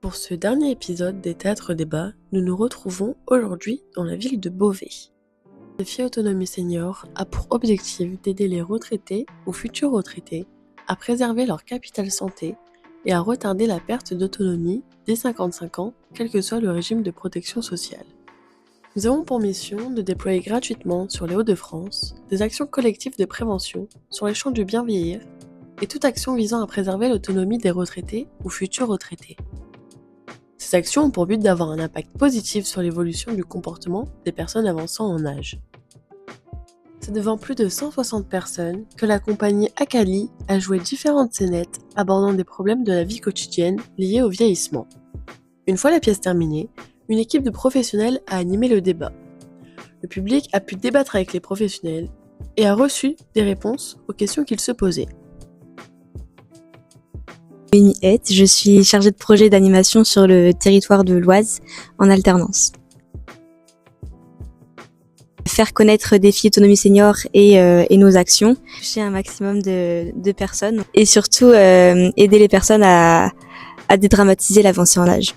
Pour ce dernier épisode des Théâtres Débats, nous nous retrouvons aujourd'hui dans la ville de Beauvais. Le Défi Autonomie Senior a pour objectif d'aider les retraités ou futurs retraités à préserver leur capital santé et à retarder la perte d'autonomie dès 55 ans, quel que soit le régime de protection sociale. Nous avons pour mission de déployer gratuitement sur les Hauts-de-France des actions collectives de prévention sur les champs du bien vieillir et toute action visant à préserver l'autonomie des retraités ou futurs retraités. Ces actions ont pour but d'avoir un impact positif sur l'évolution du comportement des personnes avançant en âge. C'est devant plus de 160 personnes que la compagnie Akali a joué différentes scénettes abordant des problèmes de la vie quotidienne liés au vieillissement. Une fois la pièce terminée, une équipe de professionnels a animé le débat. Le public a pu débattre avec les professionnels et a reçu des réponses aux questions qu'ils se posaient. Je suis chargée de projet d'animation sur le territoire de l'Oise en alternance. Faire connaître Défi Autonomie Senior et nos actions, toucher un maximum de personnes et surtout aider les personnes à dédramatiser l'avancée en âge.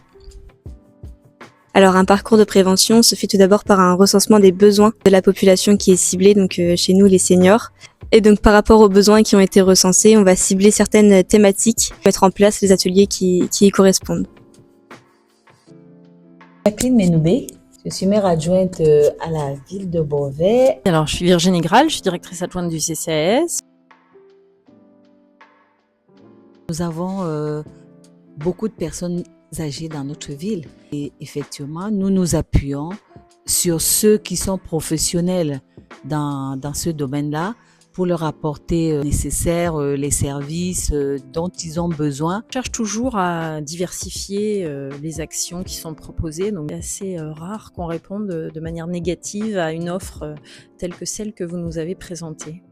Alors un parcours de prévention se fait tout d'abord par un recensement des besoins de la population qui est ciblée, donc chez nous les seniors. Et donc par rapport aux besoins qui ont été recensés, on va cibler certaines thématiques, mettre en place les ateliers qui y correspondent. Jacqueline Ménoubé, je suis maire adjointe à la ville de Beauvais. Alors je suis Virginie Graal, je suis directrice adjointe du CCAS. Nous avons beaucoup de personnes âgées dans notre ville et effectivement nous nous appuyons sur ceux qui sont professionnels dans ce domaine-là pour leur apporter nécessaire les services dont ils ont besoin. Je cherche toujours à diversifier les actions qui sont proposées, donc c'est assez rare qu'on réponde de manière négative à une offre telle que celle que vous nous avez présentée.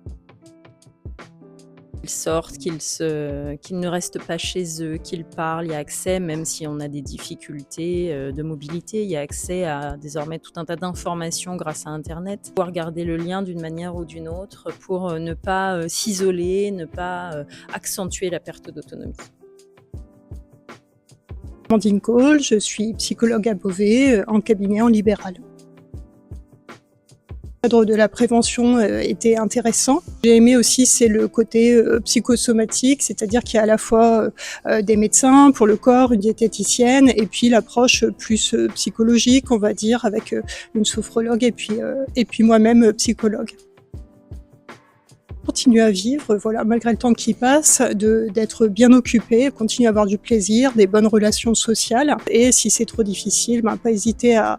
Qu'ils sortent, qu'ils ne restent pas chez eux, qu'ils parlent, il y a accès, même si on a des difficultés de mobilité, il y a accès à désormais tout un tas d'informations grâce à Internet, pouvoir garder le lien d'une manière ou d'une autre pour ne pas s'isoler, ne pas accentuer la perte d'autonomie. Amandine Cole, je suis psychologue à Beauvais, en cabinet en libéral. Le cadre de la prévention était intéressant. J'ai aimé aussi, c'est le côté psychosomatique, c'est-à-dire qu'il y a à la fois des médecins pour le corps, une diététicienne, et puis l'approche plus psychologique, on va dire, avec une sophrologue et puis moi-même psychologue. Continuer à vivre, voilà, malgré le temps qui passe, d'être bien occupé, continuer à avoir du plaisir, des bonnes relations sociales, et si c'est trop difficile, pas hésiter à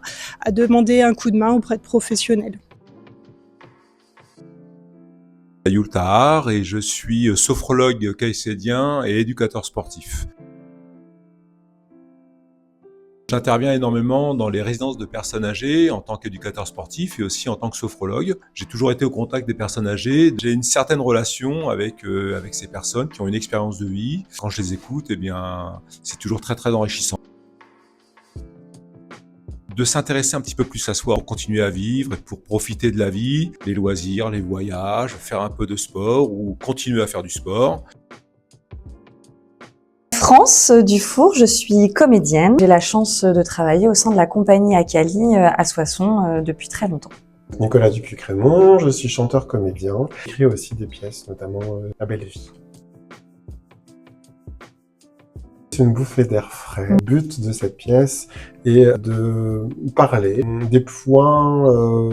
demander un coup de main auprès de professionnels. Ayoul Tahar et je suis sophrologue caïcédien et éducateur sportif. J'interviens énormément dans les résidences de personnes âgées en tant qu'éducateur sportif et aussi en tant que sophrologue. J'ai toujours été au contact des personnes âgées. J'ai une certaine relation avec ces personnes qui ont une expérience de vie. Quand je les écoute, c'est toujours très très enrichissant. De s'intéresser un petit peu plus à soi pour continuer à vivre et pour profiter de la vie, les loisirs, les voyages, faire un peu de sport ou continuer à faire du sport. France Dufour, je suis comédienne. J'ai la chance de travailler au sein de la compagnie Akali à Soissons depuis très longtemps. Nicolas Dupuy-Crémont, je suis chanteur-comédien. J'écris aussi des pièces, notamment La Belle Vie. C'est une bouffée d'air frais. Le but de cette pièce est de parler des points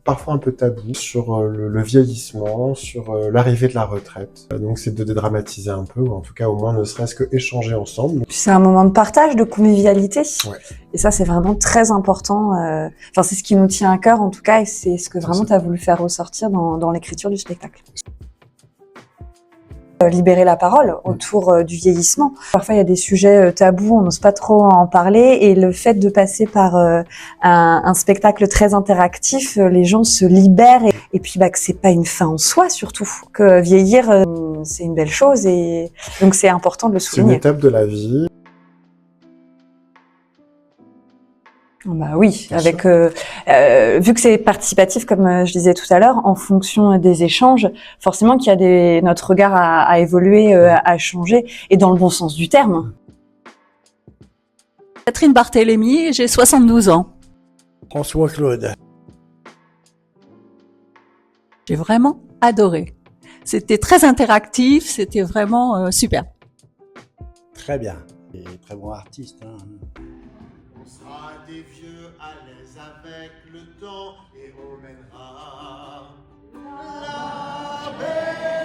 parfois un peu tabous sur le vieillissement, sur l'arrivée de la retraite. Donc c'est de dédramatiser un peu, ou en tout cas au moins ne serait-ce que échanger ensemble. C'est un moment de partage, de convivialité. Ouais. Et ça c'est vraiment très important. C'est ce qui nous tient à cœur en tout cas, et c'est ce que vraiment tu as voulu faire ressortir dans l'écriture du spectacle. Libérer la parole autour du vieillissement. Parfois, il y a des sujets tabous, on n'ose pas trop en parler, et le fait de passer par un spectacle très interactif, les gens se libèrent, et puis que c'est pas une fin en soi surtout, que vieillir, c'est une belle chose, et donc c'est important de le souligner. C'est une étape de la vie. Oui, avec vu que c'est participatif, comme je disais tout à l'heure, en fonction des échanges, forcément qu'il y a notre regard à évoluer, à changer, et dans le bon sens du terme. Catherine Barthélémy, j'ai 72 ans. François Claude. J'ai vraiment adoré. C'était très interactif, c'était vraiment super. Très bien. Et très bon artiste. Hein. On sera des vieux à l'aise avec le temps et on mènera la belle.